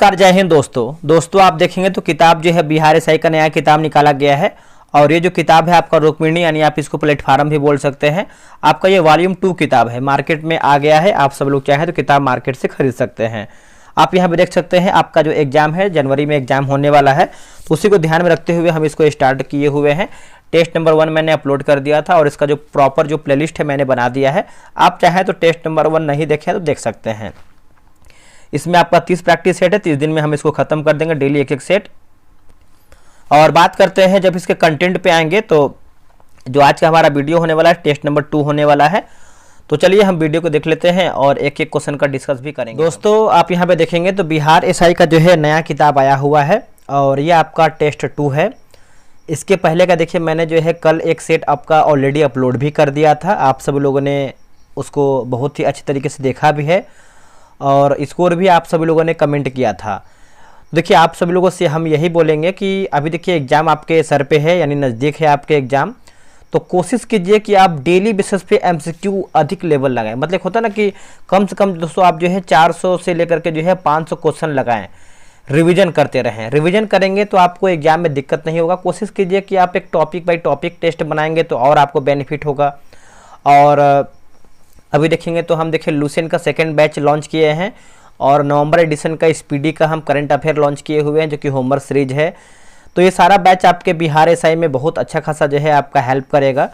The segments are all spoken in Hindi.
नमस्कार, जय हिंद दोस्तों आप देखेंगे तो किताब जो है बिहार एसआई का नया किताब निकाला गया है। और ये जो किताब है आपका रुक्मिणी यानी आप इसको प्लेटफार्म भी बोल सकते हैं। आपका ये वॉल्यूम 2 किताब है, मार्केट में आ गया है। आप सब लोग चाहें तो किताब मार्केट से खरीद सकते हैं। आप यहाँ पे देख सकते हैं आपका जो एग्जाम है जनवरी में एग्जाम होने वाला है, तो उसी को ध्यान में रखते हुए हम इसको स्टार्ट किए हुए हैं। टेस्ट नंबर 1 मैंने अपलोड कर दिया था और इसका जो प्रॉपर जो प्लेलिस्ट है मैंने बना दिया है। आप चाहें तो टेस्ट नंबर 1 नहीं देखे तो देख सकते हैं। इसमें आपका 30 प्रैक्टिस सेट है, 30 दिन में हम इसको खत्म कर देंगे, डेली एक सेट। और बात करते हैं जब इसके कंटेंट पे आएंगे तो जो आज का हमारा वीडियो होने वाला है टेस्ट नंबर 2 होने वाला है। तो चलिए हम वीडियो को देख लेते हैं और एक एक क्वेश्चन का डिस्कस भी करेंगे। दोस्तों आप यहाँ पे देखेंगे तो बिहार एसआई का जो है नया किताब आया हुआ है और ये आपका टेस्ट 2 है। इसके पहले का देखिए मैंने जो है कल एक सेट आपका ऑलरेडी अपलोड भी कर दिया था। आप सब लोगों ने उसको बहुत ही अच्छी तरीके से देखा भी है और स्कोर भी आप सभी लोगों ने कमेंट किया था। देखिए आप सभी लोगों से हम यही बोलेंगे कि अभी देखिए एग्ज़ाम आपके सर पे है, यानी नज़दीक है आपके एग्ज़ाम। तो कोशिश कीजिए कि आप डेली बेसिस पे एमसीक्यू अधिक लेवल लगाएं। मतलब होता ना कि कम से कम दोस्तों आप जो है 400 से लेकर के जो है 500 क्वेश्चन लगाएं, रिवीजन करते रहें। रिवीजन करेंगे तो आपको एग्जाम में दिक्कत नहीं होगा। कोशिश कीजिए कि आप एक टॉपिक बाई टॉपिक टेस्ट बनाएंगे तो और आपको बेनिफिट होगा। और अभी देखेंगे तो हम देखिए लुसेंट का सेकंड बैच लॉन्च किए हैं और नवंबर एडिशन का स्पीडी का हम करंट अफेयर लॉन्च किए हुए हैं जो कि होमवर्क सीरीज है। तो ये सारा बैच आपके बिहार एसआई में बहुत अच्छा खासा जो है आपका हेल्प करेगा।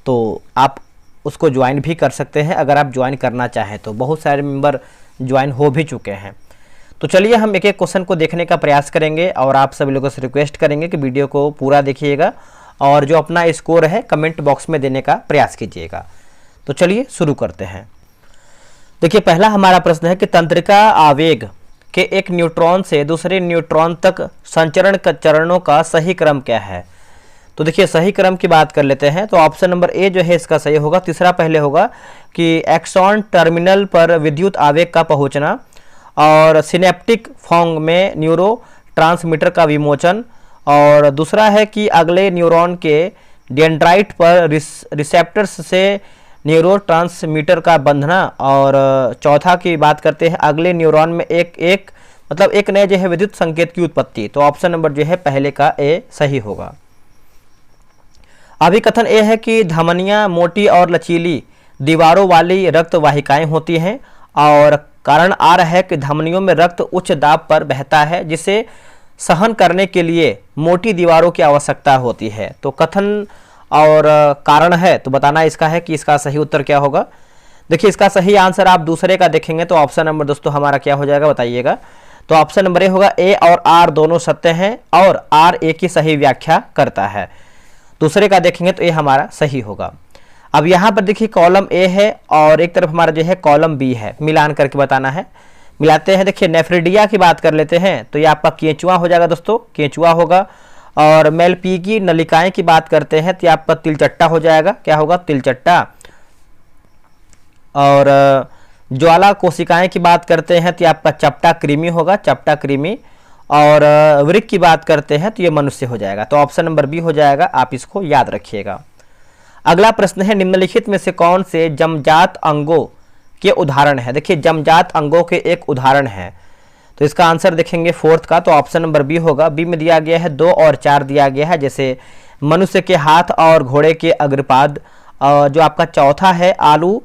तो आप उसको ज्वाइन भी कर सकते हैं अगर आप ज्वाइन करना चाहें तो। बहुत सारे मेंबर ज्वाइन हो भी चुके हैं। तो चलिए हम एक एक क्वेश्चन को देखने का प्रयास करेंगे और आप सभी लोगों से रिक्वेस्ट करेंगे कि वीडियो को पूरा देखिएगा और जो अपना स्कोर है कमेंट बॉक्स में देने का प्रयास कीजिएगा। तो चलिए शुरू करते हैं। देखिए पहला हमारा प्रश्न है कि तंत्रिका आवेग के एक न्यूट्रॉन से दूसरे न्यूट्रॉन तक संचरण चरणों का सही क्रम क्या है। तो देखिए सही क्रम की बात कर लेते हैं तो ऑप्शन नंबर ए जो है इसका सही होगा। तीसरा पहले होगा कि एक्सॉन टर्मिनल पर विद्युत आवेग का पहुंचना और सिनेप्टिक फॉन्ग में न्यूरो ट्रांसमीटर का विमोचन। और दूसरा है कि अगले न्यूरॉन के डेंड्राइट पर रिसेप्टर्स से न्यूरो ट्रांसमीटर का बंधना। और चौथा की बात करते हैं अगले न्यूरॉन में एक नए जो है विद्युत संकेत की उत्पत्ति। तो ऑप्शन नंबर जो है पहले का ए सही होगा। अभिकथन ए है कि धमनियां मोटी और लचीली दीवारों वाली रक्त वाहिकाएं होती हैं और कारण आर है कि धमनियों में रक्त उच्च दाब पर बहता है जिसे सहन करने के लिए मोटी दीवारों की आवश्यकता होती है। तो कथन और कारण है तो बताना इसका है कि इसका सही उत्तर क्या होगा। देखिए इसका सही आंसर आप दूसरे का देखेंगे तो ऑप्शन नंबर दोस्तों हमारा क्या हो जाएगा बताइएगा। तो ऑप्शन नंबर ए होगा, ए और आर दोनों सत्य हैं और आर ए की सही व्याख्या करता है। दूसरे का देखेंगे तो ए हमारा सही होगा। अब यहाँ पर देखिए कॉलम ए है और एक तरफ हमारा जो है कॉलम बी है, मिलान करके बताना है। मिलाते हैं। देखिए नेफ्रिडिया की बात कर लेते हैं तो ये आपका केंचुआ हो जाएगा दोस्तों, केंचुआ होगा। और मेलपीगी नलिकाएं की बात करते हैं तो आपका तिलचट्टा हो जाएगा, क्या होगा तिलचट्टा। और ज्वाला कोशिकाएं की बात करते हैं तो आपका चपटा कृमि होगा, चपटा कृमि। और वृक्क की बात करते हैं तो ये मनुष्य हो जाएगा। तो ऑप्शन नंबर बी हो जाएगा, आप इसको याद रखिएगा। अगला प्रश्न है निम्नलिखित में से कौन से जमजात अंगों के उदाहरण है। देखिए जमजात अंगों के एक उदाहरण है तो इसका आंसर देखेंगे फोर्थ का। तो ऑप्शन नंबर बी होगा। बी में दिया गया है 2 और 4 दिया गया है, जैसे मनुष्य के हाथ और घोड़े के अग्रपाद। जो आपका चौथा है आलू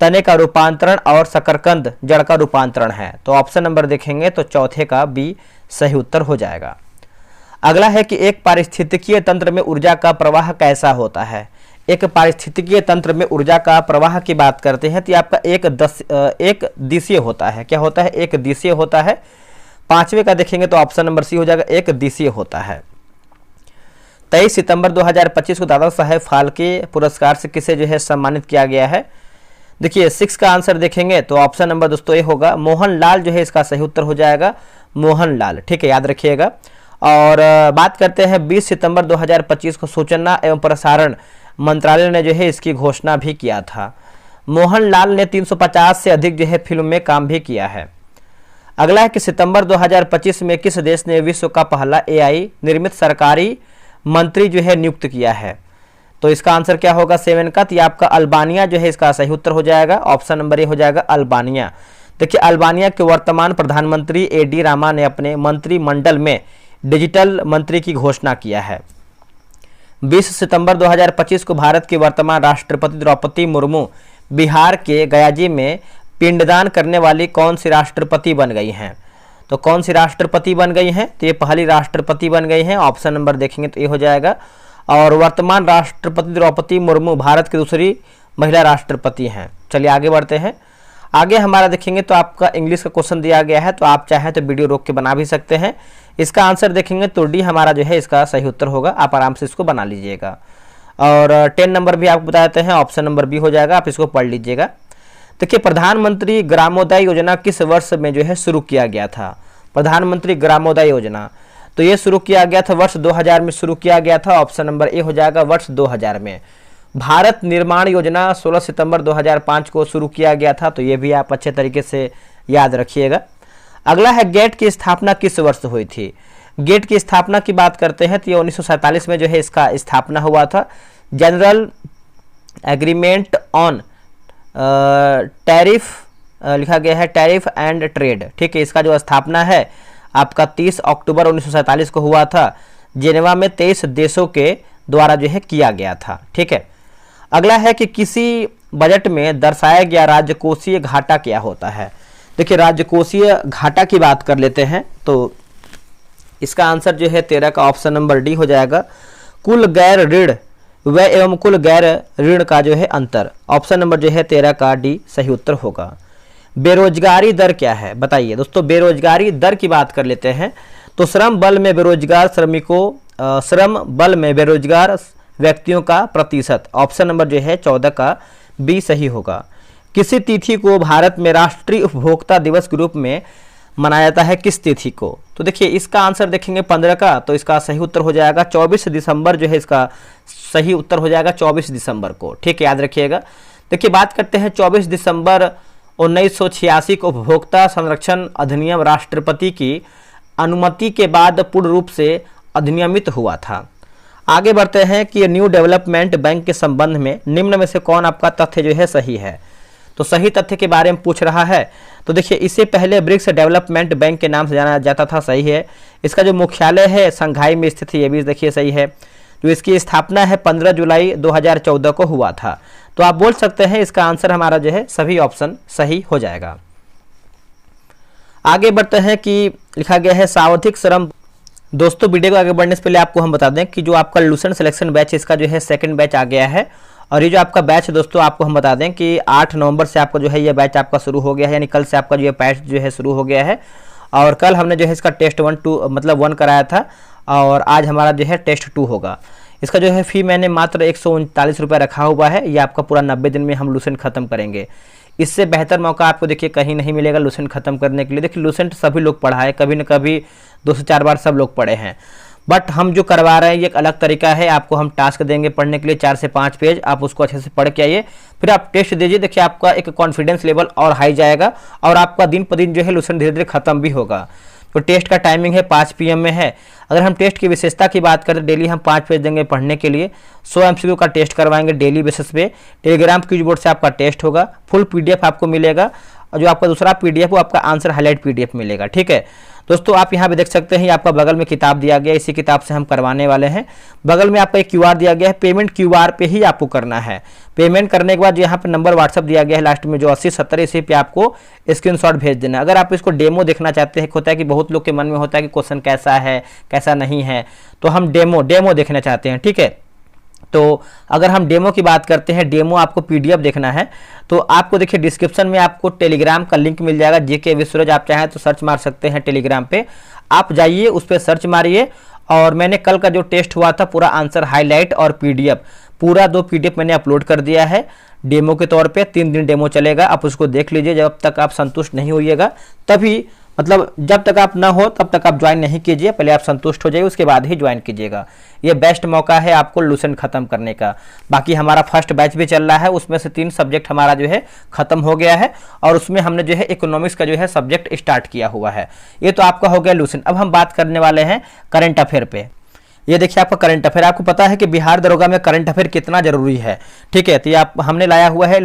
तने का रूपांतरण और शकरकंद जड़ का रूपांतरण है। तो ऑप्शन नंबर देखेंगे तो चौथे का बी सही उत्तर हो जाएगा। अगला है कि एक पारिस्थितिकीय तंत्र में ऊर्जा का प्रवाह कैसा होता है। एक पारिस्थितिकीय तंत्र में ऊर्जा का प्रवाह की बात करते हैं तो आपका एक दिशीय होता है। क्या होता है? एक दिशीय होता है। पांचवे का देखेंगे तो ऑप्शन नंबर सी हो जाएगा, एक दिशीय होता है। 23 सितंबर 2025 को दादा साहेब फाल्के पुरस्कार से किसे जो है सम्मानित किया गया है। देखिए 6 का आंसर देखेंगे तो ऑप्शन नंबर दोस्तों ए होगा, मोहन लाल जो है इसका सही उत्तर हो जाएगा, मोहन लाल। ठीक है, याद रखिएगा। और बात करते हैं 20 सितंबर 2025 को सूचना एवं प्रसारण मंत्रालय ने जो है इसकी घोषणा भी किया था। मोहन लाल ने 350 से अधिक जो है फिल्म में काम भी किया है। अगला है कि सितंबर 2025 में किस देश ने विश्व का पहला एआई निर्मित सरकारी मंत्री जो है नियुक्त किया है। तो इसका आंसर क्या होगा 7 का। तो आपका अल्बानिया जो है इसका सही उत्तर हो जाएगा, ऑप्शन नंबर ए हो जाएगा अल्बानिया। देखिए अल्बानिया के वर्तमान प्रधानमंत्री एडी रामा ने अपने मंत्रिमंडल में डिजिटल मंत्री की घोषणा किया है। 20 सितंबर 2025 को भारत की वर्तमान राष्ट्रपति द्रौपदी मुर्मू बिहार के गयाजी में पिंडदान करने वाली कौन सी राष्ट्रपति बन गई हैं? तो कौन सी राष्ट्रपति बन गई हैं? तो ये पहली राष्ट्रपति बन गई हैं। ऑप्शन नंबर देखेंगे तो ये हो जाएगा। और वर्तमान राष्ट्रपति द्रौपदी मुर्मू भारत की दूसरी महिला राष्ट्रपति हैं। चलिए आगे बढ़ते हैं। आगे हमारा देखेंगे तो आपका इंग्लिश का क्वेश्चन दिया गया है, तो आप चाहें तो वीडियो रोक के बना भी सकते हैं। इसका आंसर देखेंगे तो डी हमारा जो है इसका सही उत्तर होगा। आप आराम से इसको बना लीजिएगा। और 10 नंबर भी आपको बता देते हैं, ऑप्शन नंबर बी हो जाएगा, आप इसको पढ़ लीजिएगा। देखिए प्रधानमंत्री ग्रामोदय योजना किस वर्ष में जो है शुरू किया गया था? प्रधानमंत्री ग्रामोदय योजना तो ये शुरू किया गया था वर्ष 2000 में शुरू किया गया था। ऑप्शन नंबर ए हो जाएगा, वर्ष 2000 में। भारत निर्माण योजना 16 सितंबर 2005 को शुरू किया गया था, तो ये भी आप अच्छे तरीके से याद रखिएगा। अगला है गेट की स्थापना किस वर्ष हुई थी? गेट की स्थापना की बात करते हैं तो ये 1947 में जो है इसका स्थापना हुआ था। जनरल एग्रीमेंट ऑन टैरिफ लिखा गया है, टैरिफ एंड ट्रेड, ठीक है। इसका जो स्थापना है आपका 30 अक्टूबर 1947 को हुआ था। जेनेवा में 23 देशों के द्वारा जो है किया गया था, ठीक है। अगला है कि किसी बजट में दर्शाया गया राजकोषीय घाटा क्या होता है? देखिए राजकोषीय घाटा की बात कर लेते हैं तो इसका आंसर जो है 13 का ऑप्शन नंबर डी हो जाएगा। कुल गैर ऋण व्यय एवं कुल गैर ऋण का जो है अंतर। ऑप्शन नंबर जो है 13 का डी सही उत्तर होगा। बेरोजगारी दर क्या है बताइए दोस्तों? बेरोजगारी दर की बात कर लेते हैं तो श्रम बल में बेरोजगार श्रमिकों श्रम बल में बेरोजगार व्यक्तियों का प्रतिशत। ऑप्शन नंबर जो है 14 का बी सही होगा। किसी तिथि को भारत में राष्ट्रीय उपभोक्ता दिवस के रूप में मनाया जाता है? किस तिथि को? तो देखिए इसका आंसर देखेंगे 15 का, तो इसका सही उत्तर हो जाएगा 24 दिसंबर जो है इसका सही उत्तर हो जाएगा 24 दिसंबर को, ठीक है, याद रखिएगा। देखिए बात करते हैं 24 दिसंबर 1986 को उपभोक्ता संरक्षण अधिनियम राष्ट्रपति की अनुमति के बाद पूर्ण रूप से अधिनियमित हुआ था। आगे बढ़ते हैं कि न्यू डेवलपमेंट बैंक के संबंध में निम्न में से कौन आपका तथ्य जो है सही है? तो सही तथ्य के बारे में पूछ रहा है। तो देखिए इससे पहले ब्रिक्स डेवलपमेंट बैंक के नाम से जाना जाता था, सही है। इसका जो मुख्यालय है शंघाई में स्थित है, ये भी देखिए सही है। तो इसकी स्थापना है 15 जुलाई 2014 को हुआ था। तो आप बोल सकते हैं इसका आंसर हमारा जो है सभी ऑप्शन सही हो जाएगा। आगे बढ़ते हैं कि लिखा गया है सावधिक श्रम। दोस्तों वीडियो को आगे बढ़ने से पहले आपको हम बता दें कि जो आपका लूसेंट सिलेक्शन बैच इसका जो है सेकंड बैच आ गया है। और ये जो आपका बैच दोस्तों आपको हम बता दें कि 8 नवंबर से आपका जो है ये बैच आपका शुरू हो गया है, यानी कल से आपका जो है बैच जो है शुरू हो गया है। और कल हमने जो है इसका टेस्ट 1 कराया था और आज हमारा जो है टेस्ट 2 होगा। इसका जो है फ़ी मैंने मात्र 139 रुपये रखा हुआ है। ये आपका पूरा 90 दिन में हम लूसेंट खत्म करेंगे। इससे बेहतर मौका आपको देखिए कहीं नहीं मिलेगा लूसेंट खत्म करने के लिए। देखिए लूसेंट सभी लोग पढ़ा है, कभी न कभी 2 से 4 बार सब लोग पढ़े हैं, बट हम जो करवा रहे हैं ये एक अलग तरीका है। आपको हम टास्क देंगे पढ़ने के लिए 4 से 5 पेज, आप उसको अच्छे से पढ़ के आइए, फिर आप टेस्ट दीजिए। देखिए आपका एक कॉन्फिडेंस लेवल और हाई जाएगा और आपका दिन पर दिन जो है लूसेंट धीरे धीरे खत्म भी होगा। तो टेस्ट का टाइमिंग है 5 PM में है। अगर हम टेस्ट की विशेषता की बात करें, डेली हम 5 पेज देंगे पढ़ने के लिए। 100 MCQ का टेस्ट करवाएंगे डेली बेसिस पे। टेलीग्राम क्विज बोर्ड से आपका टेस्ट होगा, फुल PDF आपको मिलेगा और जो आपका दूसरा PDF वो आपका आंसर हाईलाइट PDF मिलेगा, ठीक है। दोस्तों आप यहाँ पे देख सकते हैं, आपका बगल में किताब दिया गया है, इसी किताब से हम करवाने वाले हैं। बगल में आपका एक QR दिया गया है, पेमेंट QR पे ही आपको करना है। पेमेंट करने के बाद यहाँ पे नंबर WhatsApp दिया गया है लास्ट में जो 8070, इसी पे आपको स्क्रीनशॉट भेज देना। अगर आप इसको डेमो देखना चाहते हैं, होता है कि बहुत लोग के मन में होता है कि क्वेश्चन कैसा है कैसा नहीं है, तो हम डेमो देखना चाहते हैं, ठीक है। तो अगर हम डेमो की बात करते हैं, डेमो आपको PDF देखना है तो आपको देखिए डिस्क्रिप्शन में आपको टेलीग्राम का लिंक मिल जाएगा, JK विश्वराज। आप चाहें तो सर्च मार सकते हैं टेलीग्राम पे, आप जाइए उस पर सर्च मारिए। और मैंने कल का जो टेस्ट हुआ था पूरा आंसर हाईलाइट और PDF पूरा 2 PDF मैंने अपलोड कर दिया है डेमो के तौर पे। 3 दिन डेमो चलेगा, आप उसको देख लीजिए। जब तक आप संतुष्ट नहीं होइएगा तभी, मतलब जब तक आप ना हो तब तक आप ज्वाइन नहीं कीजिए, पहले आप संतुष्ट हो जाइए उसके बाद ही ज्वाइन कीजिएगा। ये बेस्ट मौका है आपको लूसेंट खत्म करने का। बाकी हमारा फर्स्ट बैच भी चल रहा है, उसमें से 3 सब्जेक्ट हमारा जो है खत्म हो गया है और उसमें हमने जो है इकोनॉमिक्स का जो है सब्जेक्ट स्टार्ट किया हुआ है। ये तो आपका हो गया लूसेंट। अब हम बात करने वाले हैं करंट अफेयर पे। ये देखिए आपका करंट अफेयर। आपको पता है कि बिहार दरोगा में करंट अफेयर कितना जरूरी है, ठीक है। तो ये आप हमने लाया हुआ है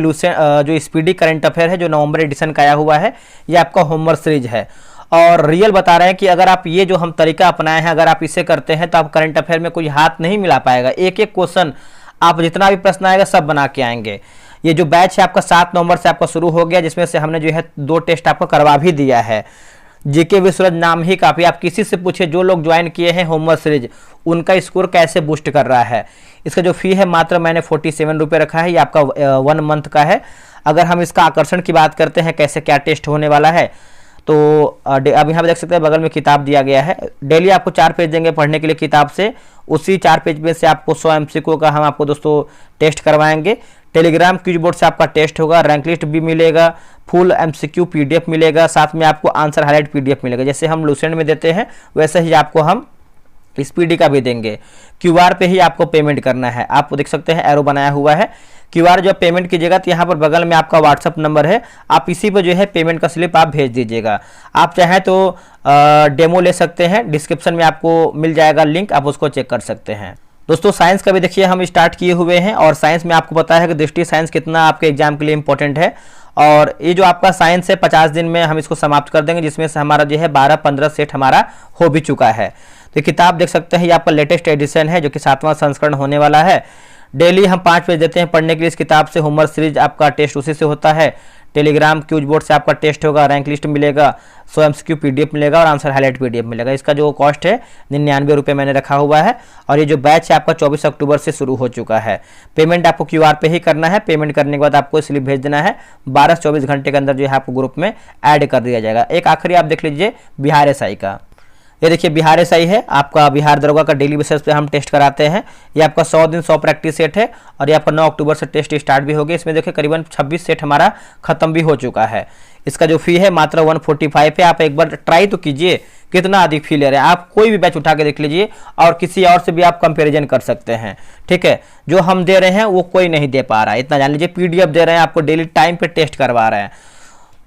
जो स्पीडी करंट अफेयर है, जो नवंबर एडिशन का आया हुआ है, ये आपका होमवर्क सीरीज है। और रियल बता रहे हैं कि अगर आप ये जो हम तरीका अपनाए हैं, अगर आप इसे करते हैं तो आप करंट अफेयर में कोई हाथ नहीं मिला पाएगा। एक एक क्वेश्चन आप जितना भी प्रश्न आएगा सब बना के आएंगे। ये जो बैच है आपका 7 नवंबर से आपका शुरू हो गया, जिसमें से हमने जो है 2 टेस्ट आपको करवा भी दिया है। जीके विद सूरज नाम ही काफी, आप किसी से पूछे जो लोग ज्वाइन किए हैं होमवर्क सीरीज, उनका स्कोर कैसे बूस्ट कर रहा है। इसका जो फी है मात्र मैंने 47 रुपये रखा है, ये आपका 1 मंथ का है। अगर हम इसका आकर्षण की बात करते हैं, कैसे क्या टेस्ट होने वाला है, तो अब यहाँ पे देख सकते हैं बगल में किताब दिया गया है। डेली आपको 4 पेज देंगे पढ़ने के लिए किताब से, उसी 4 पेज में से आपको 100 MCQ का हम आपको दोस्तों टेस्ट करवाएंगे। टेलीग्राम क्विज बोर्ड से आपका टेस्ट होगा, रैंक लिस्ट भी मिलेगा, फुल MCQ PDF मिलेगा, साथ में आपको आंसर हाईलाइट PDF मिलेगा। जैसे हम लूसेंट में देते हैं वैसे ही आपको हम स्पीडी का भी देंगे। QR पे ही आपको पेमेंट करना है। आप देख सकते हैं एरो बनाया हुआ है। QR जब पेमेंट कीजिएगा तो यहाँ पर बगल में आपका व्हाट्सअप नंबर है, आप इसी पर जो है पेमेंट का स्लिप आप भेज दीजिएगा। आप चाहें तो डेमो ले सकते हैं, डिस्क्रिप्शन में आपको मिल जाएगा लिंक, आप उसको चेक कर सकते हैं। दोस्तों साइंस का भी देखिए हम स्टार्ट किए हुए हैं, और साइंस में आपको पता है कि दृष्टि साइंस कितना आपके एग्जाम के लिए इंपॉर्टेंट है। और ये जो आपका साइंस है 50 दिन में हम इसको समाप्त कर देंगे, जिसमें से हमारा जो है 12-15 सेट हमारा हो भी चुका है। तो किताब देख सकते हैं, ये आपका लेटेस्ट एडिशन है, जो कि 7वां संस्करण होने वाला है। डेली हम 5 पेज देते हैं पढ़ने के लिए इस किताब से। होमवर्क सीरीज आपका टेस्ट उसी से होता है। टेलीग्राम क्यूज बोर्ड से आपका टेस्ट होगा, रैंक लिस्ट मिलेगा, 100 MCQ PDF मिलेगा और आंसर हाईलाइट PDF मिलेगा। इसका जो कॉस्ट है 99 रुपये मैंने रखा हुआ है। और ये जो बैच है आपका 24 अक्टूबर से शुरू हो चुका है। पेमेंट आपको QR पे ही करना है। पेमेंट करने के बाद आपको स्लिप भेज देना है, 12 से 24 घंटे के अंदर जो है आपको ग्रुप में ऐड कर दिया जाएगा। एक आखिरी आप देख लीजिए बिहार SI का, ये देखिए बिहार SI है आपका, बिहार दरोगा का डेली बेसिस पे हम टेस्ट कराते हैं। ये आपका 100 दिन 100 प्रैक्टिस सेट है, और ये आपका 9 अक्टूबर से टेस्ट स्टार्ट भी हो गया। इसमें देखिए करीबन 26 सेट हमारा खत्म भी हो चुका है। इसका जो फी है मात्र 145 है। आप एक बार ट्राई तो कीजिए, कितना अधिक फी ले रहे हैं। आप कोई भी बैच उठा के देख लीजिए, और किसी और से भी आप कंपेरिजन कर सकते हैं, ठीक है। जो हम दे रहे हैं वो कोई नहीं दे पा रहा है, इतना जान लीजिए। PDF दे रहे हैं आपको, डेली टाइम पे टेस्ट करवा रहे हैं।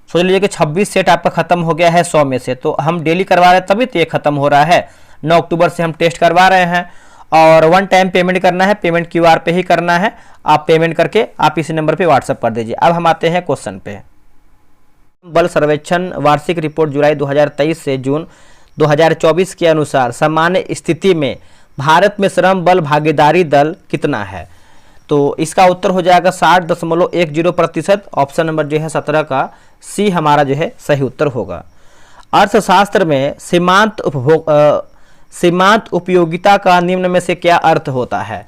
सोच लीजिए कि 26 सेट आपका खत्म हो गया है 100 में से, तो हम डेली करवा रहे हैं तभी तो ये खत्म हो रहा है। 9 अक्टूबर से हम टेस्ट करवा रहे हैं, और 1 टाइम पेमेंट करना है। पेमेंट QR पे ही करना है। आप पेमेंट करके आप इसी नंबर पे व्हाट्सअप कर दीजिए। अब हम आते हैं क्वेश्चन पे। बल सर्वेक्षण वार्षिक रिपोर्ट जुलाई 2023 से जून 2024 के अनुसार सामान्य स्थिति में भारत में श्रम बल भागीदारी दल कितना है। तो इसका उत्तर हो जाएगा 60.10%। ऑप्शन नंबर जो है 17 का C हमारा जो है सही उत्तर होगा। अर्थशास्त्र में सीमांत उपयोगिता का निम्न में से क्या अर्थ होता है।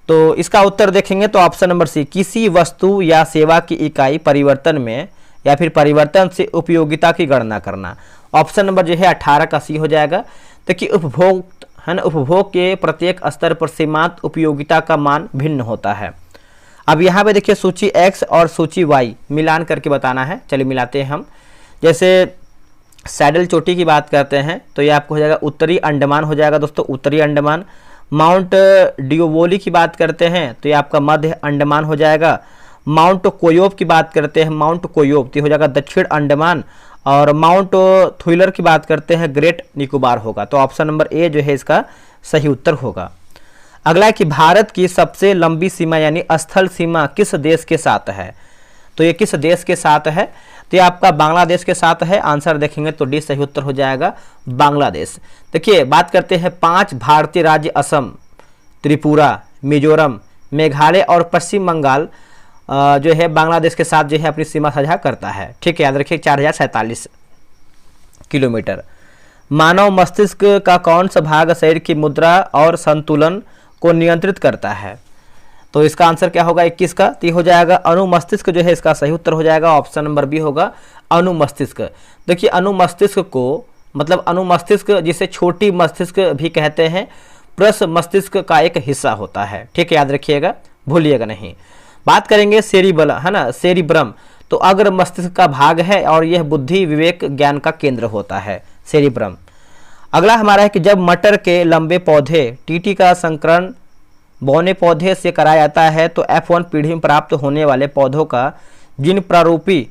तो इसका उत्तर देखेंगे तो ऑप्शन नंबर C, किसी वस्तु या सेवा की इकाई परिवर्तन में या फिर परिवर्तन से उपयोगिता की गणना करना। ऑप्शन नंबर जो है 18 का C हो जाएगा। देखिए उपभोग है ना, उपभोग के प्रत्येक स्तर पर सीमांत उपयोगिता का मान भिन्न होता है। अब यहाँ पे देखिए सूची X और सूची Y मिलान करके बताना है। चलिए मिलाते हैं हम। जैसे सैडल चोटी की बात करते हैं तो ये आपको हो जाएगा उत्तरी अंडमान हो जाएगा दोस्तों, उत्तरी अंडमान। माउंट डिओवोली की बात करते हैं तो ये आपका मध्य अंडमान हो जाएगा। माउंट कोयोब की बात करते हैं, माउंट कोयोब तो हो जाएगा दक्षिण अंडमान। और माउंट थ्विलर की बात करते हैं, ग्रेट निकोबार होगा। तो ऑप्शन नंबर A जो है इसका सही उत्तर होगा। अगला है कि भारत की सबसे लंबी सीमा यानी स्थल सीमा किस देश के साथ है। तो ये किस देश के साथ है, तो ये आपका बांग्लादेश के साथ है। आंसर देखेंगे तो D सही उत्तर हो जाएगा, बांग्लादेश। देखिए बात करते हैं 5 भारतीय राज्य असम, त्रिपुरा, मिजोरम, मेघालय और पश्चिम बंगाल जो है बांग्लादेश के साथ जो है अपनी सीमा साझा करता है, ठीक है। याद रखिए 4047 किलोमीटर। मानव मस्तिष्क का कौन सा भाग शरीर की मुद्रा और संतुलन को नियंत्रित करता है। तो इसका आंसर क्या होगा 21 का, तो हो जाएगा अनुमस्तिष्क जो है इसका सही उत्तर हो जाएगा। ऑप्शन नंबर B होगा अनुमस्तिष्क। देखिए अनुमस्तिष्क को मतलब अनुमस्तिष्क जिसे छोटी मस्तिष्क भी कहते हैं, प्रस मस्तिष्क का एक हिस्सा होता है, ठीक है। याद रखिएगा, भूलिएगा नहीं। बात करेंगे सेरिबल है ना, सेरिब्रम तो अग्र मस्तिष्क का भाग है और यह बुद्धि विवेक ज्ञान का केंद्र होता है, सेरिब्रम। अगला हमारा है कि जब मटर के लंबे पौधे TT का संकरण बौने पौधे से कराया जाता है तो F1 पीढ़ी में प्राप्त होने वाले पौधों का जीन प्रारूपी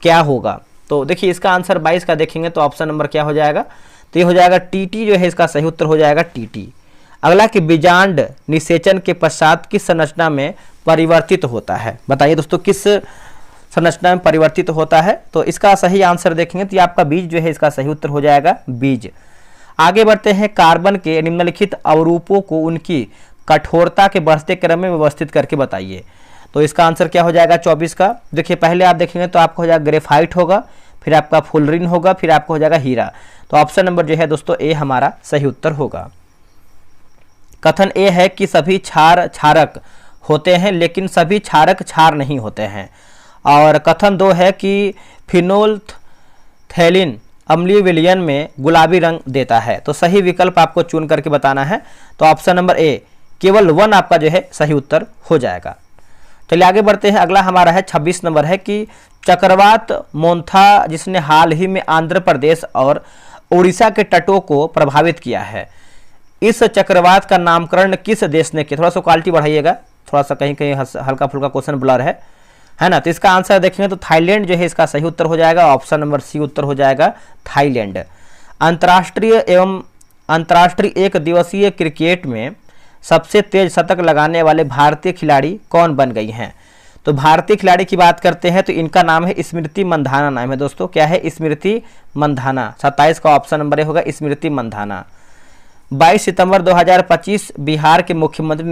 क्या होगा। तो देखिए इसका आंसर 22 का देखेंगे तो ऑप्शन नंबर क्या हो जाएगा, तो ये हो जाएगा TT जो है इसका सही उत्तर हो जाएगा TT। अगला कि बीजांड निषेचन के पश्चात किस संरचना में परिवर्तित होता है? बताइए दोस्तों, किस संरचना में परिवर्तित होता है? तो इसका सही आंसर देखेंगे तो ये आपका बीज जो है इसका सही उत्तर हो जाएगा, बीज। आगे बढ़ते हैं, कार्बन के निम्नलिखित अवरूपों को उनकी कठोरता के बढ़ते क्रम में व्यवस्थित करके बताइए। तो इसका आंसर क्या हो जाएगा 24 का? देखिए पहले आप देखेंगे तो आपको हो जाएगा ग्रेफाइट होगा, फिर आपका फुलरिन होगा, फिर आपको हो जाएगा हीरा। तो ऑप्शन नंबर जो है दोस्तों ए हमारा सही उत्तर होगा। कथन ए है कि सभी क्षार क्षारक होते हैं लेकिन सभी क्षारक क्षार नहीं होते हैं। और कथन 2 है कि फिनोल्फथैलीन अम्लीय विलयन में गुलाबी रंग देता है। तो सही विकल्प आपको चुन करके बताना है। तो ऑप्शन नंबर ए केवल 1 आपका जो है सही उत्तर हो जाएगा। चलिए आगे बढ़ते हैं, अगला हमारा है 26 नंबर है कि चक्रवात मोन्था जिसने हाल ही में आंध्र प्रदेश और उड़ीसा के तटों को प्रभावित किया है, इस चक्रवात का नामकरण किस देश ने किया? थोड़ा सा क्वालिटी बढ़ाइएगा, थोड़ा सा कहीं कहीं हल्का फुल्का क्वेश्चन ब्लर है ना। तो इसका आंसर देखेंगे तो थाईलैंड जो है इसका सही उत्तर हो जाएगा। ऑप्शन नंबर सी उत्तर हो जाएगा, थाईलैंड। अंतर्राष्ट्रीय एक दिवसीय क्रिकेट में सबसे तेज शतक लगाने वाले भारतीय खिलाड़ी कौन बन गई हैं? तो भारतीय खिलाड़ी की बात करते हैं तो इनका नाम है स्मृति मंधाना। नाम है दोस्तों, क्या है? स्मृति मंधाना। 27 का ऑप्शन नंबर ए होगा, स्मृति मंधाना। 22 सितंबर 2025 बिहार के मुख्यमंत्री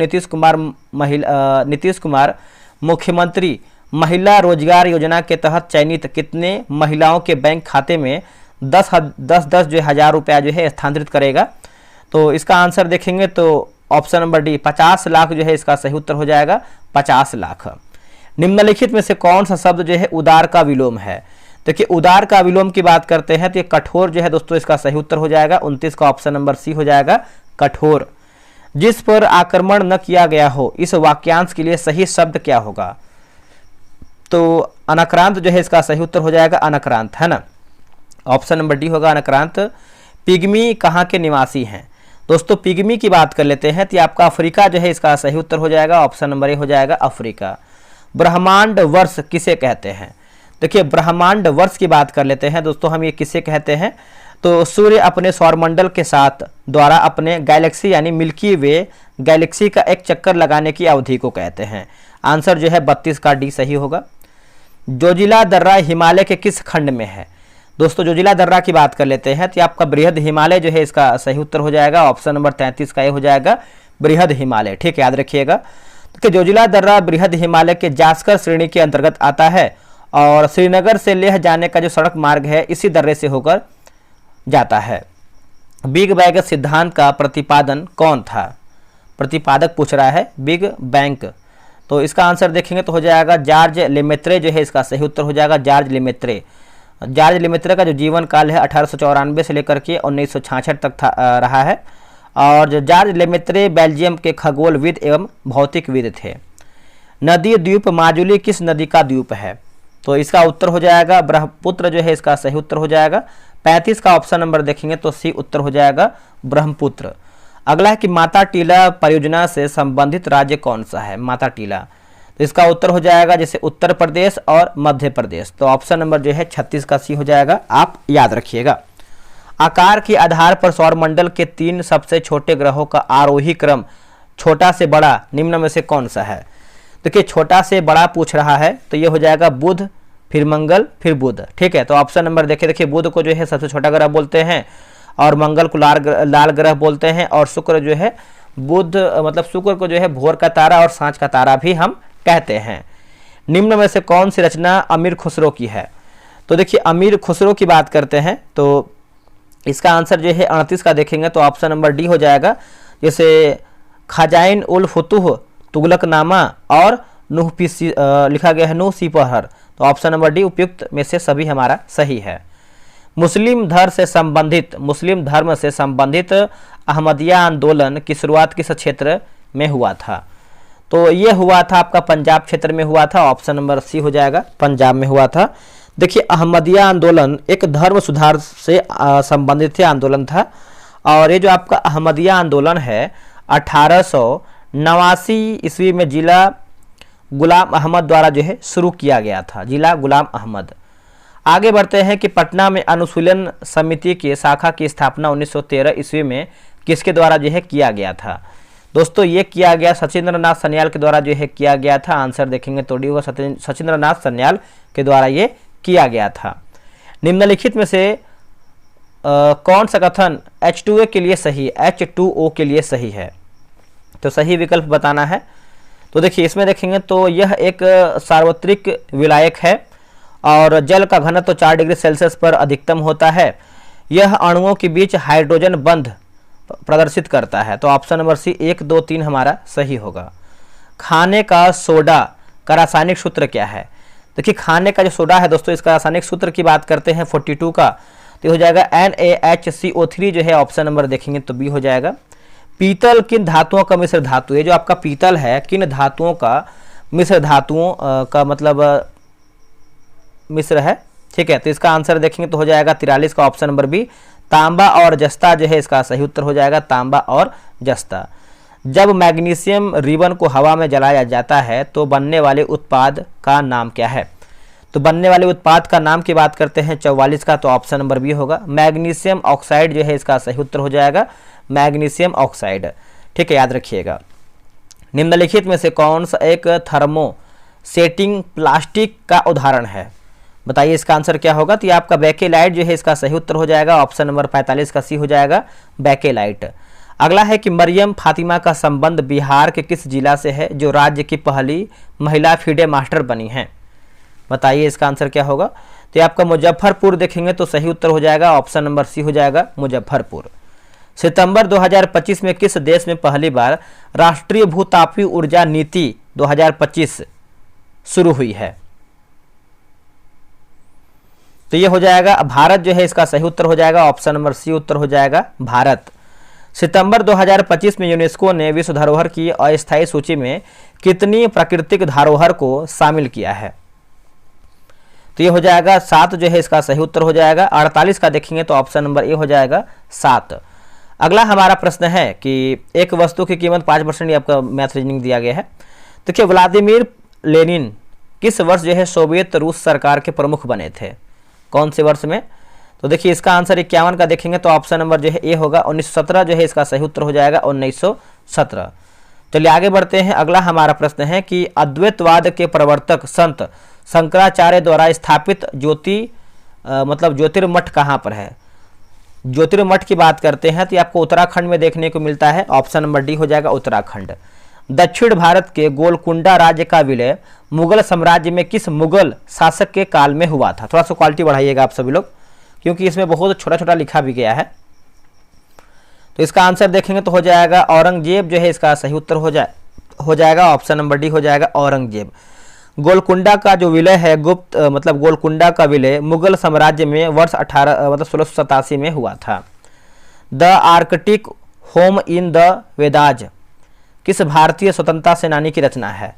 नीतीश कुमार मुख्यमंत्री महिला रोजगार योजना के तहत चयनित कितने महिलाओं के बैंक खाते में 10 जो हजार रुपया जो है स्थानांतरित करेगा? तो इसका आंसर देखेंगे तो ऑप्शन नंबर डी 50 लाख जो है इसका सही उत्तर हो जाएगा, 50 लाख। निम्नलिखित में से कौन सा शब्द जो है उदार का विलोम है? देखिए उदार का विलोम की बात करते हैं तो ये कठोर जो है दोस्तों इसका सही उत्तर हो जाएगा, 29 का ऑप्शन नंबर सी हो जाएगा, कठोर। जिस पर आक्रमण न किया गया हो इस वाक्यांश के लिए सही शब्द क्या होगा? तो अनाक्रांत जो है इसका सही उत्तर हो जाएगा, अनाक्रांत, है ना। ऑप्शन नंबर डी होगा अनाक्रांत। पिग्मी कहाँ के निवासी हैं? दोस्तों पिग्मी की बात कर लेते हैं तो आपका अफ्रीका जो है इसका सही उत्तर हो जाएगा, ऑप्शन नंबर ए हो जाएगा, अफ्रीका। ब्रह्मांड वर्ष किसे कहते हैं? देखिए ब्रह्मांड वर्ष की बात कर लेते हैं दोस्तों, हम ये किसे कहते हैं? तो सूर्य अपने सौरमंडल के साथ द्वारा अपने गैलेक्सी यानी मिल्की वे गैलेक्सी का एक चक्कर लगाने की अवधि को कहते हैं। आंसर जो है 32 का डी सही होगा। जोजिला दर्रा हिमालय के किस खंड में है? दोस्तों जोजिला दर्रा की बात कर लेते हैं तो आपका बृहद हिमालय जो है इसका सही उत्तर हो जाएगा, ऑप्शन नंबर 33 का ये हो जाएगा, बृहद हिमालय। ठीक है, याद रखिएगा कि जोजिला दर्रा बृहद हिमालय के जास्कर श्रेणी के अंतर्गत आता है और श्रीनगर से लेह जाने का जो सड़क मार्ग है इसी दर्रे से होकर जाता है। बिग बैंग सिद्धांत का प्रतिपादन कौन था? प्रतिपादक पूछ रहा है, बिग बैंग। तो इसका आंसर देखेंगे तो हो जाएगा जॉर्ज लेमेत्रे जो है इसका सही उत्तर हो जाएगा, जॉर्ज लेमेत्रे। जॉर्ज लेमेत्रे का जो जीवन काल है 1894 से लेकर के 1966 तक रहा है और जो जॉर्ज लेमेत्रे बेल्जियम के खगोलविद एवं भौतिकविद थे। नदी द्वीप माजुली किस नदी का द्वीप है? तो इसका उत्तर हो जाएगा ब्रह्मपुत्र जो है इसका सही उत्तर हो जाएगा। 35 का ऑप्शन नंबर देखेंगे तो सी उत्तर हो जाएगा, ब्रह्मपुत्र। अगला है कि माता टीला परियोजना से संबंधित राज्य कौन सा है? माता टीला, तो इसका उत्तर हो जाएगा जैसे उत्तर प्रदेश और मध्य प्रदेश। तो ऑप्शन नंबर जो है 36 का सी हो जाएगा, आप याद रखिएगा। आकार के आधार पर सौरमंडल के 3 सबसे छोटे ग्रहों का आरोही क्रम छोटा से बड़ा निम्न में से कौन सा है? देखिए छोटा से बड़ा पूछ रहा है तो ये हो जाएगा बुध, फिर मंगल, फिर बुध। ठीक है, तो ऑप्शन नंबर देखिए बुध को जो है सबसे छोटा ग्रह बोलते हैं और मंगल को लाल ग्रह बोलते हैं और शुक्र जो है शुक्र को जो है भोर का तारा और सांझ का तारा भी हम कहते हैं। निम्न में से कौन सी रचना अमीर खुसरो की है? तो देखिए अमीर खुसरो की बात करते हैं तो इसका आंसर जो है 38 का देखेंगे तो ऑप्शन नंबर डी हो जाएगा, जैसे खजाइन उल फुतुह, तुगलकनामा और लिखा गया है नूह सिपहर। तो ऑप्शन नंबर डी उपयुक्त में से सभी हमारा सही है। मुस्लिम धर्म से संबंधित अहमदिया आंदोलन की शुरुआत किस क्षेत्र में हुआ था? तो ये हुआ था आपका पंजाब क्षेत्र में हुआ था, ऑप्शन नंबर सी हो जाएगा, पंजाब में हुआ था। देखिए अहमदिया आंदोलन एक धर्म सुधार से संबंधित आंदोलन था और ये जो आपका अहमदिया आंदोलन है 1889 ईस्वी में जिला गुलाम अहमद द्वारा जो है शुरू किया गया था, जिला गुलाम अहमद। आगे बढ़ते हैं कि पटना में अनुशीलन समिति की शाखा की स्थापना 1913 ईस्वी में किसके द्वारा जो है किया गया था? दोस्तों ये किया गया सचिंद्र नाथ सन्याल के द्वारा जो है किया गया था। आंसर देखेंगे तो डी होगा, सचिंद्र नाथ सन्याल के द्वारा ये किया गया था। निम्नलिखित में से कौन सा कथन H2O के लिए सही, H2O के लिए सही है? तो सही विकल्प बताना है। तो देखिए इसमें देखेंगे तो यह एक सार्वत्रिक विलायक है और जल का घनत्व 4 डिग्री सेल्सियस पर अधिकतम होता है। यह अणुओं के बीच हाइड्रोजन बंध प्रदर्शित करता है। तो ऑप्शन नंबर सी 1, 2, 3 हमारा सही होगा। खाने का सोडा का रासायनिक सूत्र क्या है? देखिए खाने का जो सोडा है दोस्तों, इसका रासायनिक सूत्र की बात करते हैं 42 का, तो हो जाएगा NaHCO3 जो है ऑप्शन नंबर देखेंगे तो बी हो जाएगा। पीतल किन धातुओं का मिश्र धातु है? जो आपका पीतल है किन धातुओं का मिश्र धातुओं का मतलब मिश्र है, ठीक है। तो इसका आंसर देखेंगे तो हो जाएगा 43 का ऑप्शन नंबर बी, तांबा और जस्ता जो है इसका सही उत्तर हो जाएगा, तांबा और जस्ता। जब मैग्नीशियम रिबन को हवा में जलाया जाता है तो बनने वाले उत्पाद का नाम क्या है? तो बनने वाले उत्पाद का नाम की बात करते हैं 44 का, तो ऑप्शन नंबर बी होगा, मैग्नीशियम ऑक्साइड जो है इसका सही उत्तर हो जाएगा, मैग्नीशियम ऑक्साइड, ठीक है, याद रखिएगा। निम्नलिखित में से कौन सा एक थर्मोसेटिंग प्लास्टिक का उदाहरण है? बताइए इसका आंसर क्या होगा? तो ये आपका बेकेलाइट जो है इसका सही उत्तर हो जाएगा, ऑप्शन नंबर 45 का सी हो जाएगा, बेकेलाइट। अगला है कि मरियम फातिमा का संबंध बिहार के किस जिला से है जो राज्य की पहली महिला फीडे मास्टर बनी हैं? बताइए इसका आंसर क्या होगा? तो ये आपका मुजफ्फरपुर देखेंगे तो सही उत्तर हो जाएगा, ऑप्शन नंबर सी हो जाएगा, मुजफ्फरपुर। सितंबर 2025 में किस देश में पहली बार राष्ट्रीय भूतापीय ऊर्जा नीति 2025 शुरू हुई है? तो ये हो जाएगा भारत जो है इसका सही उत्तर हो जाएगा, ऑप्शन नंबर सी उत्तर हो जाएगा, भारत। सितंबर 2025 में यूनेस्को ने विश्व धरोहर की अस्थायी सूची में कितनी प्राकृतिक धरोहर को शामिल किया है? तो ये हो जाएगा 7 जो है इसका सही उत्तर हो जाएगा। 48 का देखेंगे तो ऑप्शन नंबर ए हो जाएगा 7। अगला हमारा प्रश्न है कि एक वस्तु की कीमत 5%, ये आपका मैथ रीजनिंग दिया गया है। देखिए व्लादिमीर लेनिन किस वर्ष जो है सोवियत रूस सरकार के प्रमुख बने थे? कौन से वर्ष में? तो देखिए इसका आंसर 51 का देखेंगे तो ऑप्शन नंबर जो है ए होगा, 1917 जो है इसका सही उत्तर हो जाएगा, 1917। चलिए आगे बढ़ते हैं। अगला हमारा प्रश्न है कि अद्वैतवाद के प्रवर्तक संत शंकराचार्य द्वारा स्थापित ज्योतिर्मठ कहाँ पर है? ज्योतिर्मठ की बात करते हैं तो आपको उत्तराखंड में देखने को मिलता है, ऑप्शन नंबर डी हो जाएगा, उत्तराखंड। दक्षिण भारत के गोलकुंडा राज्य का विलय मुगल साम्राज्य में किस मुगल शासक के काल में हुआ था? थोड़ा सा क्वालिटी बढ़ाइएगा आप सभी लोग, क्योंकि इसमें बहुत छोटा छोटा लिखा भी गया है। तो इसका आंसर देखेंगे तो हो जाएगा औरंगजेब जो है इसका सही उत्तर हो जाएगा, ऑप्शन नंबर डी हो जाएगा, औरंगजेब। गोलकुंडा का जो विलय है गोलकुंडा का विलय मुगल साम्राज्य में वर्ष 1687 में हुआ था। The Arctic home in the Vedas किस भारतीय स्वतंत्रता सेनानी की रचना है?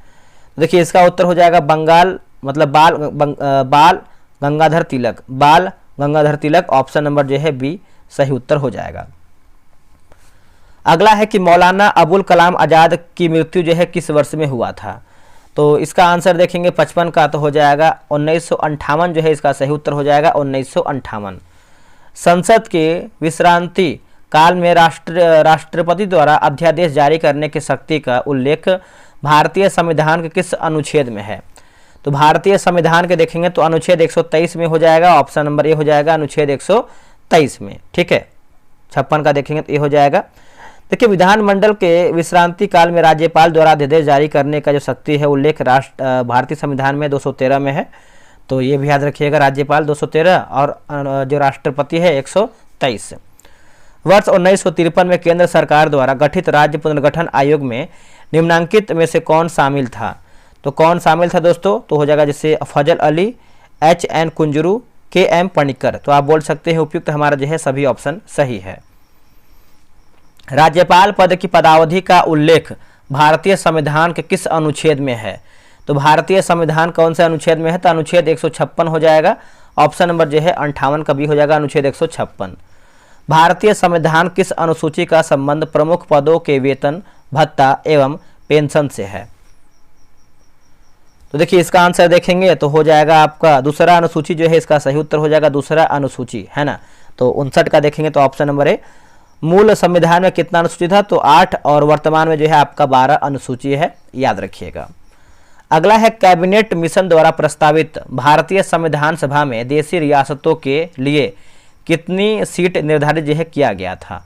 देखिए इसका उत्तर हो जाएगा बाल गंगाधर तिलक, ऑप्शन नंबर जो है बी सही उत्तर हो जाएगा। अगला है कि मौलाना अबुल कलाम आजाद की मृत्यु जो है किस वर्ष में हुआ था? तो इसका आंसर देखेंगे 55 का तो हो जाएगा 1958 जो है इसका सही उत्तर हो जाएगा, 1958। संसद के विश्रांति काल में राष्ट्रपति द्वारा अध्यादेश जारी करने की शक्ति का उल्लेख भारतीय संविधान के किस अनुच्छेद में है? तो भारतीय संविधान के देखेंगे तो अनुच्छेद 123 में हो जाएगा, ऑप्शन नंबर ए हो जाएगा, अनुच्छेद 123 में, ठीक है। 56 का देखेंगे तो ये हो जाएगा। देखिए विधानमंडल के विश्रांति काल में राज्यपाल द्वारा अध्यादेश जारी करने का जो शक्ति है उल्लेख भारतीय संविधान में 213 में है, तो ये भी याद रखिएगा, राज्यपाल 213 और जो राष्ट्रपति है 123। वर्ष 1953 में केंद्र सरकार द्वारा गठित राज्य पुनर्गठन आयोग में निम्नांकित में से कौन शामिल था? तो कौन शामिल था दोस्तों? तो हो जाएगा जैसे फजल अली, HN कुंजरू, KM पणिक्कर। तो आप बोल सकते हैं उपयुक्त हमारा जो है सभी ऑप्शन सही है। राज्यपाल पद की पदावधि का उल्लेख भारतीय संविधान के किस अनुच्छेद में है? तो भारतीय संविधान कौन से अनुच्छेद में है? तो अनुच्छेद 156 हो जाएगा, ऑप्शन नंबर जो है 58 का भी हो जाएगा, अनुच्छेद 156। भारतीय संविधान किस अनुसूची का संबंध प्रमुख पदों के वेतन, भत्ता एवं पेंशन से है? तो देखिए इसका आंसर देखेंगे तो हो जाएगा आपका दूसरा अनुसूची जो है इसका सही उत्तर हो जाएगा, दूसरा अनुसूची है ना। तो 59 का देखेंगे तो ऑप्शन नंबर ए मूल संविधान में कितना अनुसूची था, तो 8, और वर्तमान में जो है आपका 12 अनुसूची है, याद रखिएगा। अगला है कैबिनेट मिशन द्वारा प्रस्तावित भारतीय संविधान सभा में देशी रियासतों के लिए कितनी सीट निर्धारित जो है किया गया था।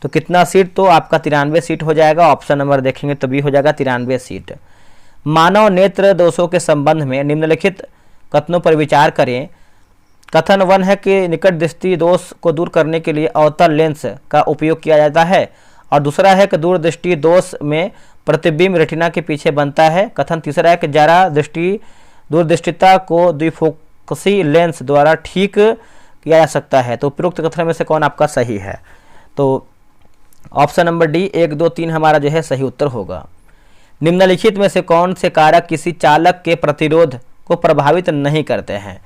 तो कितना सीट, तो आपका 93 सीट हो जाएगा। ऑप्शन नंबर देखेंगे तो बी हो जाएगा 93 सीट। मानव नेत्र दोषों के संबंध में निम्नलिखित कथनों पर विचार करें। कथन 1 है कि निकट दृष्टि दोष को दूर करने के लिए अवतल लेंस का उपयोग किया जाता है, और दूसरा है कि दूरदृष्टि दोष में प्रतिबिंब रेटिना के पीछे बनता है। कथन तीसरा है कि जरा दृष्टि दूरदृष्टिता को द्विफोकसी लेंस द्वारा ठीक किया जा सकता है। तो उपरोक्त कथन में से कौन आपका सही है, तो ऑप्शन नंबर डी 1, 2, 3 हमारा जो है सही उत्तर होगा। निम्नलिखित में से कौन से कारक किसी चालक के प्रतिरोध को प्रभावित नहीं करते हैं,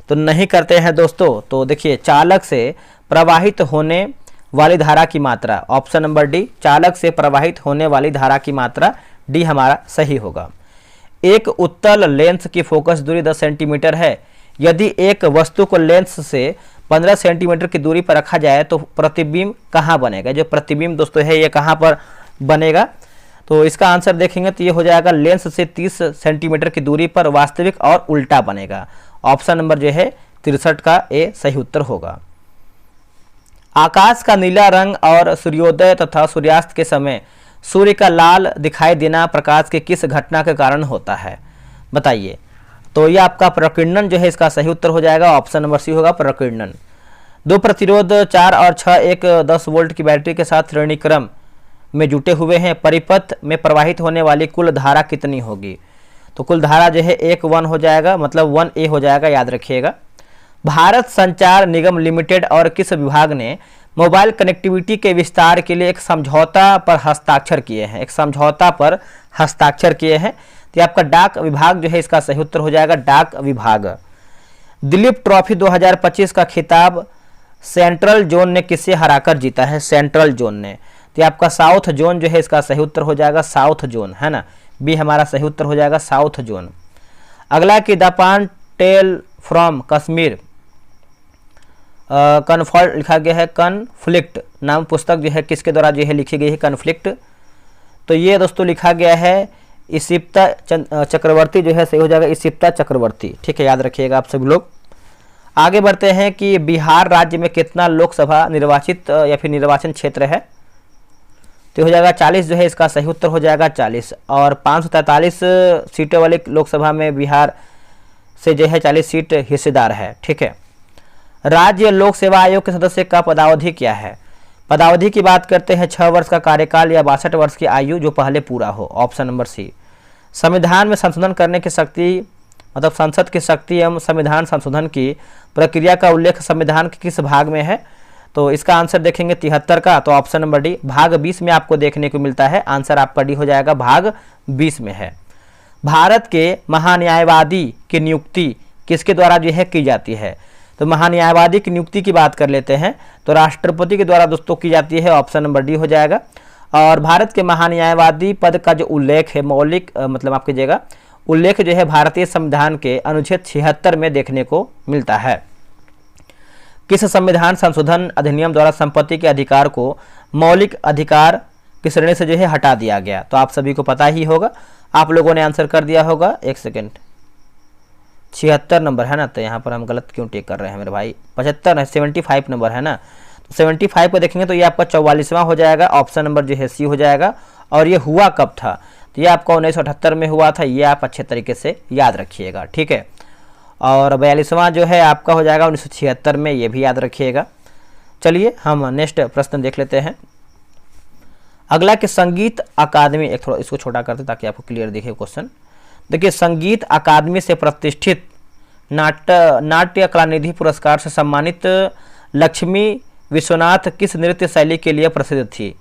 तो नहीं करते हैं दोस्तों, तो देखिए चालक से प्रवाहित होने वाली धारा की मात्रा, ऑप्शन नंबर डी, चालक से प्रवाहित होने वाली धारा की मात्रा, डी हमारा सही होगा। एक उत्तल लेंस की फोकस दूरी 10 सेंटीमीटर है। यदि एक वस्तु को लेंस से 15 सेंटीमीटर की दूरी पर रखा जाए तो प्रतिबिंब कहाँ बनेगा। जो प्रतिबिंब दोस्तों है ये कहाँ पर बनेगा, तो इसका आंसर देखेंगे तो ये हो जाएगा लेंस से 30 सेंटीमीटर की दूरी पर वास्तविक और उल्टा बनेगा। ऑप्शन नंबर जो है 63 का ए सही उत्तर होगा। आकाश का नीला रंग और सूर्योदय तथा सूर्यास्त के समय सूर्य का लाल दिखाई देना प्रकाश के किस घटना के कारण होता है, बताइए। तो ये आपका प्रकीर्णन जो है इसका सही उत्तर हो जाएगा। ऑप्शन नंबर सी होगा प्रकीर्णन। दो प्रतिरोध 4 और 6 एक 10 वोल्ट की बैटरी के साथ श्रेणी क्रम में जुटे हुए हैं। परिपथ में प्रवाहित होने वाली कुल धारा कितनी होगी, तो कुल धारा जो है 1 हो जाएगा, मतलब 1A हो जाएगा, याद रखिएगा। भारत संचार निगम लिमिटेड और किस विभाग ने मोबाइल कनेक्टिविटी के विस्तार के लिए एक समझौता पर हस्ताक्षर किए हैं, एक समझौता पर हस्ताक्षर किए हैं, तो आपका डाक विभाग जो है इसका सही उत्तर हो जाएगा, डाक विभाग। दिलीप ट्रॉफी 2025 का खिताब सेंट्रल जोन ने किसे हराकर जीता है, सेंट्रल जोन ने, तो आपका साउथ जोन जो है इसका सही उत्तर हो जाएगा, साउथ जोन है ना, बी हमारा सही उत्तर हो जाएगा, साउथ जोन। अगला कि द पान टेल फ्रॉम कश्मीर कन्फॉल्ट लिखा गया है, कन्फ्लिक्ट नाम पुस्तक जो है किसके द्वारा जो है लिखी गई है, कन्फ्लिक्ट। तो ये दोस्तों लिखा गया है इसिप्ता चक्रवर्ती जो है सही हो जाएगा, इसिप्ता चक्रवर्ती, ठीक है, याद रखिएगा आप सभी लोग। आगे बढ़ते हैं कि बिहार राज्य में कितना लोकसभा निर्वाचित या फिर निर्वाचन क्षेत्र है, तो हो जाएगा 40 जो है इसका सही उत्तर हो जाएगा 40, और 543 सीटों वाली लोकसभा में बिहार से जो है 40 सीट हिस्सेदार है, ठीक है। राज्य लोक सेवा आयोग के सदस्य का पदावधि क्या है, पदावधि की बात करते हैं 6 वर्ष का कार्यकाल या 62 वर्ष की आयु जो पहले पूरा हो, ऑप्शन नंबर सी। संविधान में संशोधन करने की शक्ति, मतलब संसद की शक्ति एवं संविधान संशोधन की प्रक्रिया का उल्लेख संविधान के किस भाग में है, तो इसका आंसर देखेंगे 73 का, तो ऑप्शन नंबर डी भाग 20 में आपको देखने को मिलता है, आंसर आपका डी हो जाएगा, भाग 20 में है। भारत के महान्यायवादी की नियुक्ति किसके द्वारा जो है की जाती है, तो महान्यायवादी की नियुक्ति की बात कर लेते हैं तो राष्ट्रपति के द्वारा दोस्तों की जाती है, ऑप्शन नंबर डी हो जाएगा। और भारत के महान्यायवादी पद का जो उल्लेख है, मौलिक मतलब आप कीजिएगा उल्लेख जो है भारतीय संविधान के अनुच्छेद 76 में देखने को मिलता है। किस संविधान संशोधन अधिनियम द्वारा संपत्ति के अधिकार को मौलिक अधिकार की श्रेणी से जो है हटा दिया गया, तो आप सभी को पता ही होगा, आप लोगों ने आंसर कर दिया होगा। एक सेकेंड, 76 नंबर है ना, तो यहाँ पर हम गलत क्यों टिक कर रहे हैं मेरे भाई, 75 है, 75 नंबर है ना, तो 75 को देखेंगे तो ये आपका 44वां हो जाएगा, ऑप्शन नंबर जो है सी हो जाएगा। और ये हुआ कब था, तो ये आपका 1978 में हुआ था, ये आप अच्छे तरीके से याद रखिएगा, ठीक है। और 42वां जो है आपका हो जाएगा 1976 में, ये भी याद रखिएगा। चलिए हम नेक्स्ट प्रश्न देख लेते हैं। अगला कि संगीत अकादमी, एक थोड़ा इसको छोटा करते ताकि आपको क्लियर दिखे क्वेश्चन। देखिए, संगीत अकादमी से प्रतिष्ठित नाट्य कलानिधि पुरस्कार से सम्मानित लक्ष्मी विश्वनाथ किस नृत्य शैली के लिए प्रसिद्ध थी,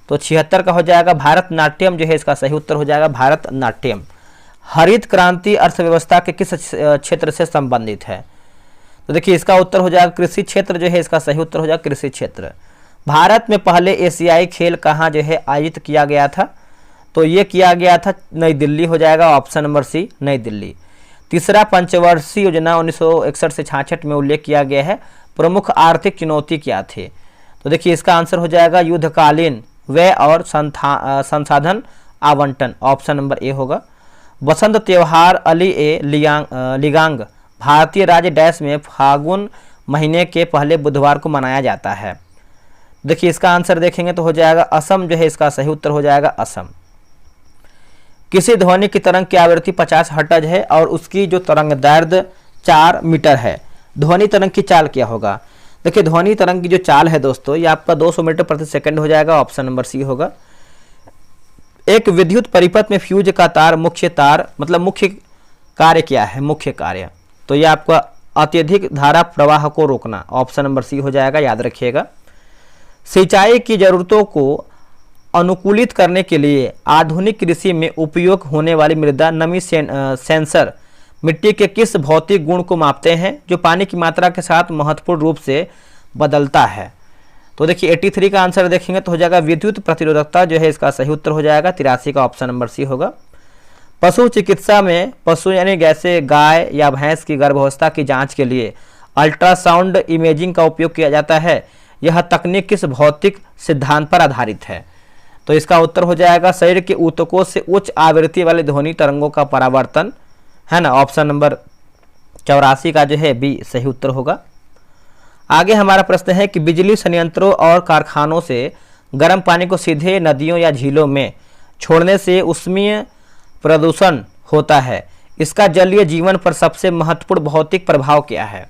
तो 76 का हो जाएगा, भारतनाट्यम जो है इसका सही उत्तर हो जाएगा, भारतनाट्यम। हरित क्रांति अर्थव्यवस्था के किस क्षेत्र से संबंधित है, तो देखिए इसका उत्तर हो जाएगा कृषि क्षेत्र जो है इसका सही उत्तर हो जाएगा, कृषि क्षेत्र। भारत में पहले एशियाई खेल कहाँ जो है आयोजित किया गया था, तो ये किया गया था नई दिल्ली हो जाएगा, ऑप्शन नंबर सी नई दिल्ली। तीसरा पंचवर्षीय योजना 1961 से 66 में उल्लेख किया गया है, प्रमुख आर्थिक चुनौती क्या थी, तो देखिए इसका आंसर हो जाएगा युद्धकालीन व्यय और संसाधन आवंटन, ऑप्शन नंबर ए होगा। बसंत त्योहार अली ए लिगांग भारतीय राज्य डैश में फागुन महीने के पहले बुधवार को मनाया जाता है। देखिए इसका आंसर देखेंगे तो हो जाएगा असम जो है इसका सही उत्तर हो जाएगा असम। किसी ध्वनि की तरंग की आवृत्ति 50 हर्ट्ज है और उसकी जो तरंग दैर्ध्य 4 मीटर है। ध्वनि तरंग की चाल क्या होगा? देखिए ध्वनि तरंग की जो चाल है दोस्तों ये आपका 200 मीटर प्रति सेकंड हो जाएगा, ऑप्शन नंबर सी होगा। एक विद्युत परिपथ में फ्यूज का तार मतलब मुख्य कार्य क्या है? मुख्य कार्य तो ये आपका अत्यधिक धारा प्रवाह को रोकना, ऑप्शन नंबर सी हो जाएगा, याद रखिएगा। सिंचाई की जरूरतों को अनुकूलित करने के लिए आधुनिक कृषि में उपयोग होने वाली मृदा नमी सेंसर मिट्टी के किस भौतिक गुण को मापते हैं जो पानी की मात्रा के साथ महत्वपूर्ण रूप से बदलता है? तो देखिए 83 का आंसर देखेंगे तो हो जाएगा विद्युत प्रतिरोधकता जो है इसका सही उत्तर हो जाएगा, 83 का ऑप्शन नंबर सी होगा। पशु चिकित्सा में पशु यानी जैसे गाय या भैंस की गर्भावस्था की जांच के लिए अल्ट्रासाउंड इमेजिंग का उपयोग किया जाता है। यह तकनीक किस भौतिक सिद्धांत पर आधारित है? तो इसका उत्तर हो जाएगा शरीर के ऊतकों से उच्च आवृत्ति वाले ध्वनि तरंगों का परावर्तन, है ना, ऑप्शन नंबर 84 का जो है बी सही उत्तर होगा। आगे हमारा प्रश्न है कि बिजली संयंत्रों और कारखानों से गर्म पानी को सीधे नदियों या झीलों में छोड़ने से ऊष्मीय प्रदूषण होता है। इसका जलीय जीवन पर सबसे महत्वपूर्ण भौतिक प्रभाव क्या है?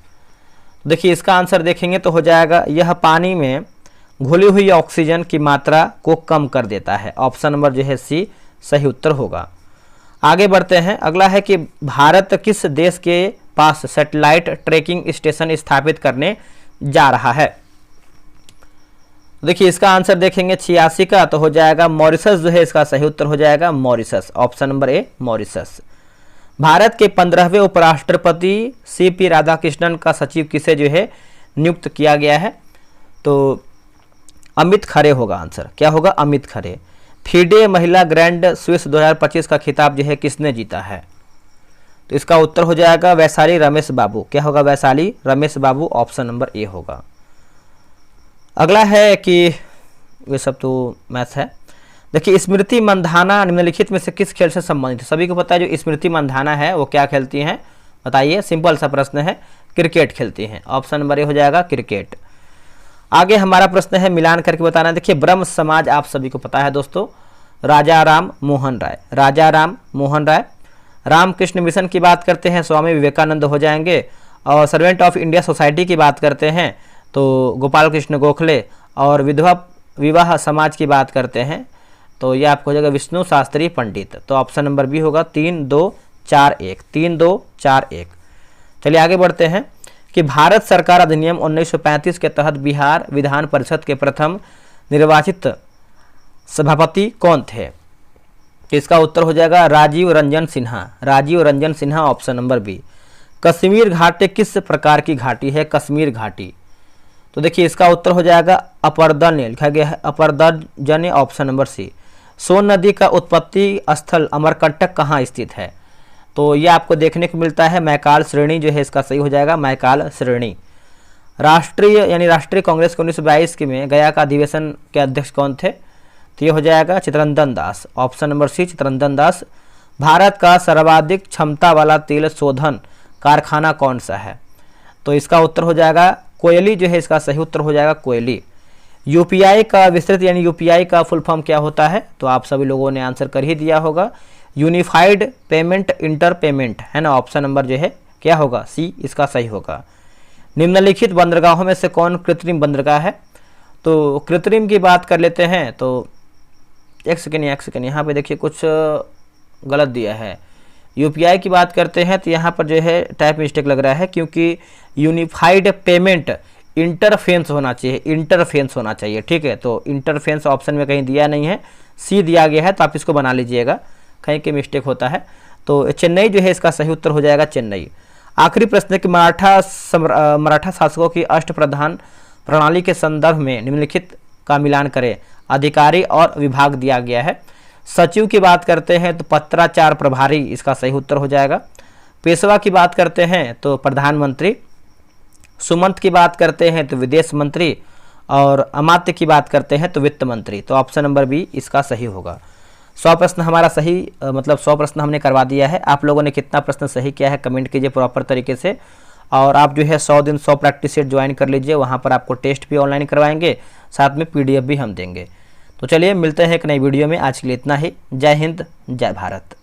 देखिए इसका आंसर देखेंगे तो हो जाएगा यह पानी में घुली हुई ऑक्सीजन की मात्रा को कम कर देता है, ऑप्शन नंबर जो है सी सही उत्तर होगा। आगे बढ़ते हैं, अगला है कि भारत किस देश के पास सैटेलाइट ट्रैकिंग स्टेशन स्थापित करने जा रहा है? देखिए इसका आंसर देखेंगे 86 का तो हो जाएगा मॉरिशस जो है इसका सही उत्तर हो जाएगा Mauritius, option number A Mauritius. Bharat के 15वें उपराष्ट्रपति सीपी राधाकृष्णन का सचिव किसे जो है नियुक्त किया गया है? तो अमित खरे होगा आंसर, क्या होगा? अमित खरे। फीडे महिला ग्रैंड स्विस 2025 का खिताब जो है किसने जीता है? तो इसका उत्तर हो जाएगा वैशाली रमेश बाबू, क्या होगा? वैशाली रमेश बाबू, ऑप्शन नंबर ए होगा। अगला है कि ये सब तो मैथ है। देखिए स्मृति मंधाना निम्नलिखित में से किस खेल से संबंधित है? सभी को पता है जो स्मृति मंधाना है वो क्या खेलती हैं बताइए, सिंपल सा प्रश्न है, क्रिकेट खेलती हैं, ऑप्शन नंबर ए हो जाएगा क्रिकेट। आगे हमारा प्रश्न है मिलान करके बताना। देखिए ब्रह्म समाज आप सभी को पता है दोस्तों, राजा राम मोहन राय, राजा राम मोहन राय। रामकृष्ण मिशन की बात करते हैं स्वामी विवेकानंद हो जाएंगे, और सर्वेंट ऑफ इंडिया सोसाइटी की बात करते हैं तो गोपाल कृष्ण गोखले, और विधवा विवाह समाज की बात करते हैं तो ये आपको हो जाएगा विष्णु शास्त्री पंडित, तो ऑप्शन नंबर बी होगा 3241, 3241। चलिए आगे बढ़ते हैं कि भारत सरकार अधिनियम 1935 के तहत बिहार विधान परिषद के प्रथम निर्वाचित सभापति कौन थे? इसका उत्तर हो जाएगा Rajiv Ranjan Sinha, Rajiv Ranjan Sinha, option number B. Kashmir घाटी किस प्रकार की घाटी है? कश्मीर घाटी तो देखिए इसका उत्तर हो जाएगा अपरदन्य, लिखा गया है अपरदन्य, ऑप्शन नंबर सी। सोन नदी का उत्पत्ति स्थल अमरकंटक कहाँ स्थित है? तो ये आपको देखने को मिलता है मैकाल श्रेणी जो है इसका सही हो जाएगा मैकाल श्रेणी। राष्ट्रीय यानी राष्ट्रीय कांग्रेस के 1922 के में गया का अधिवेशन के अध्यक्ष कौन थे? तो ये हो जाएगा Chittaranjan Das, option number C Chittaranjan Das. Bharat का सर्वाधिक क्षमता वाला तेल शोधन कारखाना कौन सा है? तो इसका उत्तर हो जाएगा कोयली जो है इसका सही उत्तर हो जाएगा कोयली। यूपीआई का विस्तृत यानी यूपीआई का फुल फॉर्म क्या होता है? तो आप सभी लोगों ने आंसर कर ही दिया होगा, यूनिफाइड पेमेंट इंटर पेमेंट, है ना, ऑप्शन नंबर जो है क्या होगा? सी इसका सही होगा। निम्नलिखित बंदरगाहों में से कौन कृत्रिम बंदरगाह है? तो कृत्रिम की बात कर लेते हैं तो एक सेकेंड यहाँ पे देखिए कुछ गलत दिया है। यूपीआई की बात करते हैं तो यहाँ पर जो है टाइप मिस्टेक लग रहा है, क्योंकि यूनिफाइड पेमेंट इंटरफेंस होना चाहिए, इंटरफेंस होना चाहिए, ठीक है। तो इंटरफेंस ऑप्शन में कहीं दिया नहीं है, सी दिया गया है, तो आप इसको बना लीजिएगा, कहीं के मिस्टेक होता है। तो चेन्नई जो है इसका सही उत्तर हो जाएगा चेन्नई। आखिरी प्रश्न कि मराठा शासकों की अष्टप्रधान प्रणाली के संदर्भ में निम्नलिखित का मिलान करें। अधिकारी और विभाग दिया गया है। सचिव की बात करते हैं तो पत्राचार प्रभारी इसका सही उत्तर हो जाएगा। पेशवा की बात करते हैं तो प्रधानमंत्री। सुमंत की बात करते हैं तो विदेश मंत्री, और अमात्य की बात करते हैं तो वित्त मंत्री, तो ऑप्शन नंबर बी इसका सही होगा। 100 प्रश्न हमारा सही, मतलब 100 प्रश्न हमने करवा दिया है। आप लोगों ने कितना प्रश्न सही किया है कमेंट कीजिए प्रॉपर तरीके से। और आप जो है 100 दिन 100 प्रैक्टिस सेट ज्वाइन कर लीजिए, वहाँ पर आपको टेस्ट भी ऑनलाइन करवाएंगे, साथ में PDF भी हम देंगे। तो चलिए मिलते हैं एक नई वीडियो में, आज के लिए इतना ही। जय हिंद, जय भारत।